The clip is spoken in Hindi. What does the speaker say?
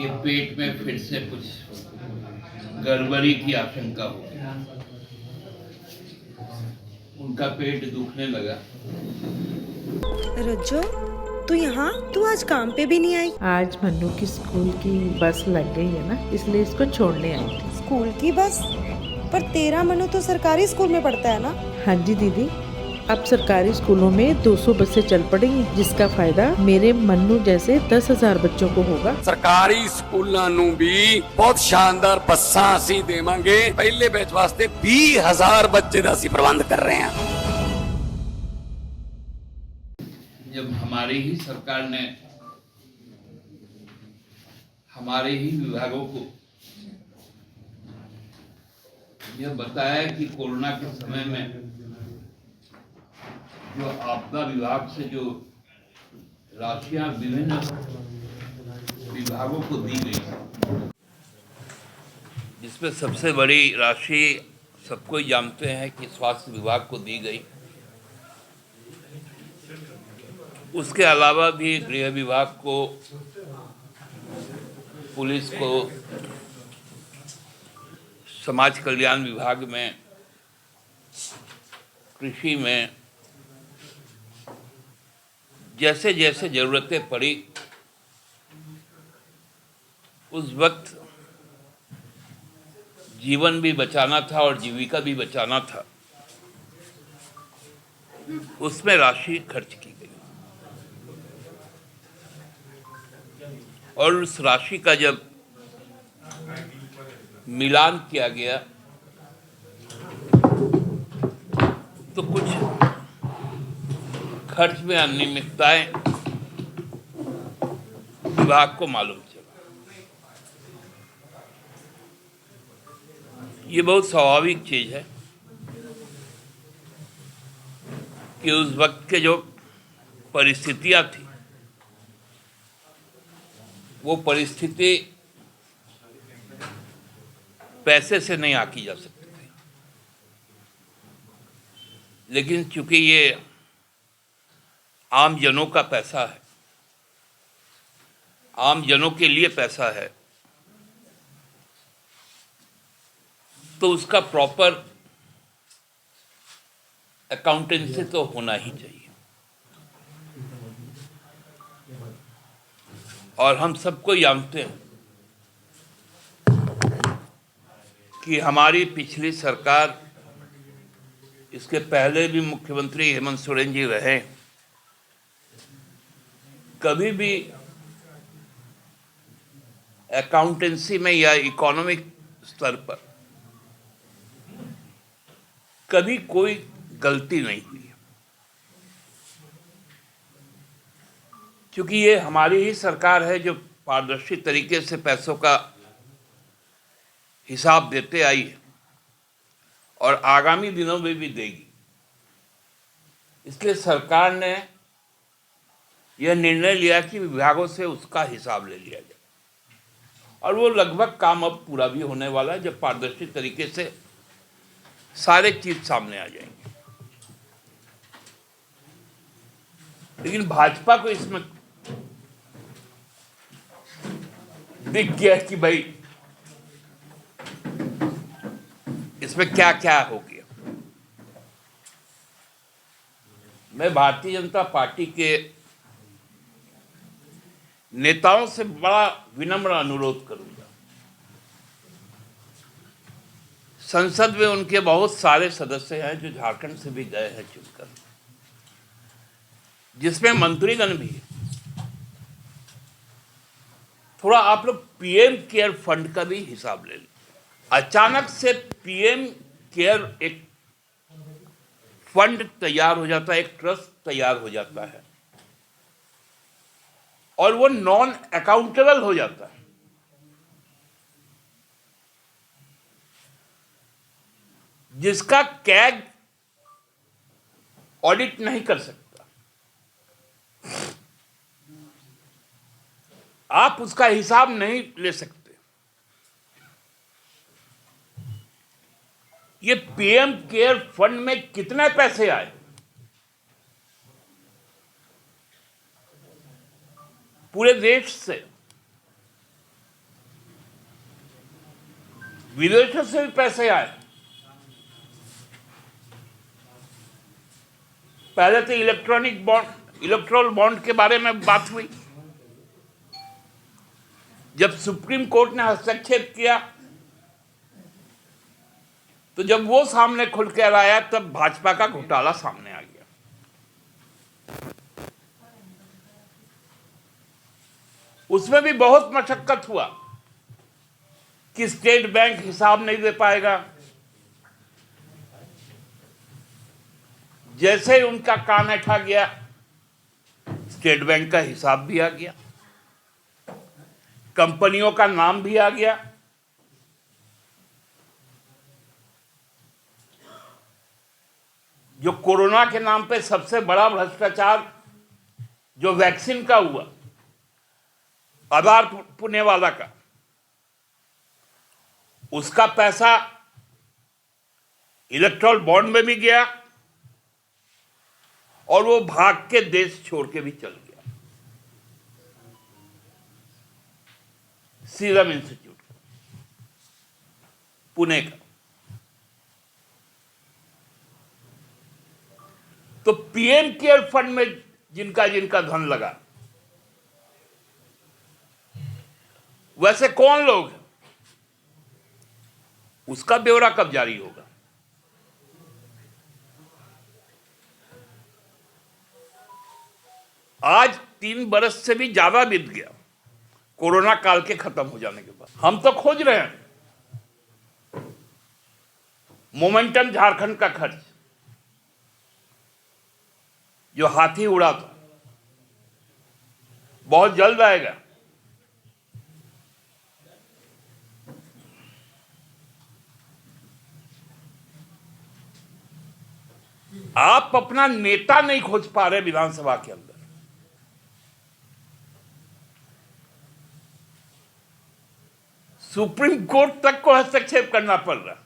ये पेट में फिर से कुछ गड़बड़ी की आशंका हो गई। उनका पेट दुखने लगा। रज्जो, तू यहाँ? तू आज काम पे भी नहीं आई? आज मन्नू की स्कूल की बस लग गई है ना, इसलिए इसको छोड़ने आई थी। स्कूल की बस? पर तेरा मनु तो सरकारी स्कूल में पढ़ता है ना? हाँ जी दीदी, अब सरकारी स्कूलों में 200 बसें चल पड़ेंगी, जिसका फायदा मेरे मन्नू जैसे 10,000 बच्चों को होगा। सरकारी स्कूलों ਨੂੰ भी बहुत शानदार ਬੱਸਾਂ ਅਸੀਂ ਦੇਵਾਂਗੇ। ਪਹਿਲੇ ਬੈਚ ਵਾਸਤੇ 20,000 ਬੱਚੇ ਦਾ ਅਸੀਂ ਪ੍ਰਬੰਧ कर रहे हैं। जब हमारी ही सरकार ने हमारे ही विभागों को यह बताया कि कोरोना के समय में जो आपदा विभाग से जो राशियां विभिन्न विभागों को दी गई, जिसमें सबसे बड़ी राशि सबको ही जानते हैं कि स्वास्थ्य विभाग को दी गई। उसके अलावा भी गृह विभाग को, पुलिस को, समाज कल्याण विभाग में, कृषि में जैसे जैसे जरूरतें पड़ी उस वक्त जीवन भी बचाना था और जीविका भी बचाना था, उसमें राशि खर्च की गई। और उस राशि का जब मिलान किया गया तो कुछ खर्च में अनियमितताएं विभाग को मालूम चला। ये बहुत स्वाभाविक चीज है कि उस वक्त के जो परिस्थितियां थी, वो परिस्थिति पैसे से नहीं आकी जा सकती थी। लेकिन चूंकि ये आम जनों का पैसा है, आम जनों के लिए पैसा है, तो उसका प्रॉपर अकाउंटेंसी तो होना ही चाहिए। और हम सबको जानते हैं कि हमारी पिछली सरकार, इसके पहले भी मुख्यमंत्री हेमंत सोरेन जी रहे, कभी भी अकाउंटेंसी में या इकोनॉमिक स्तर पर कभी कोई गलती नहीं हुई। क्योंकि ये हमारी ही सरकार है जो पारदर्शी तरीके से पैसों का हिसाब देते आई है और आगामी दिनों में भी देगी। इसलिए सरकार ने यह निर्णय लिया कि विभागों से उसका हिसाब ले लिया जाए, और वो लगभग काम अब पूरा भी होने वाला है, जब पारदर्शी तरीके से सारे चीज सामने आ जाएंगे। लेकिन भाजपा को इसमें दिख गया कि भाई इसमें क्या क्या हो गया। मैं भारतीय जनता पार्टी के नेताओं से बड़ा विनम्र अनुरोध करूंगा। संसद में उनके बहुत सारे सदस्य हैं जो झारखंड से भी गए हैं चुनकर, जिसमें मंत्रीगण भी है। थोड़ा आप लोग पीएम केयर फंड का भी हिसाब ले लें। अचानक से पीएम केयर एक फंड तैयार हो जाता है, एक ट्रस्ट तैयार हो जाता है, और वो नॉन अकाउंटेबल हो जाता है। जिसका कैग ऑडिट नहीं कर सकता, आप उसका हिसाब नहीं ले सकते। ये पीएम केयर फंड में कितने पैसे आए, पूरे देश से विदेशों से भी पैसे आए। पहले तो इलेक्ट्रोल बॉन्ड के बारे में बात हुई। जब सुप्रीम कोर्ट ने हस्तक्षेप किया तो जब वो सामने खुल कर आया तब भाजपा का घोटाला सामने आ गया। उसमें भी बहुत मशक्कत हुआ कि स्टेट बैंक हिसाब नहीं दे पाएगा। जैसे ही उनका कान ऐठा गया, स्टेट बैंक का हिसाब भी आ गया, कंपनियों का नाम भी आ गया। जो कोरोना के नाम पे सबसे बड़ा भ्रष्टाचार जो वैक्सीन का हुआ, आधार पुणेवाला का, उसका पैसा इलेक्ट्रोल बॉन्ड में भी गया और वो भाग के देश छोड़ के भी चल गया। सीरम इंस्टीट्यूट पुणे का। तो पीएम केयर फंड में जिनका जिनका धन लगा, वैसे कौन लोग हैं, उसका ब्यौरा कब जारी होगा? आज 3 बरस से भी ज्यादा बीत गया कोरोना काल के खत्म हो जाने के बाद। हम तो खोज रहे हैं मोमेंटम झारखंड का खर्च जो हाथी उड़ा था, बहुत जल्द आएगा। आप अपना नेता नहीं खोज पा रहे विधानसभा के अंदर। सुप्रीम कोर्ट तक को हस्तक्षेप करना पड़ रहा है।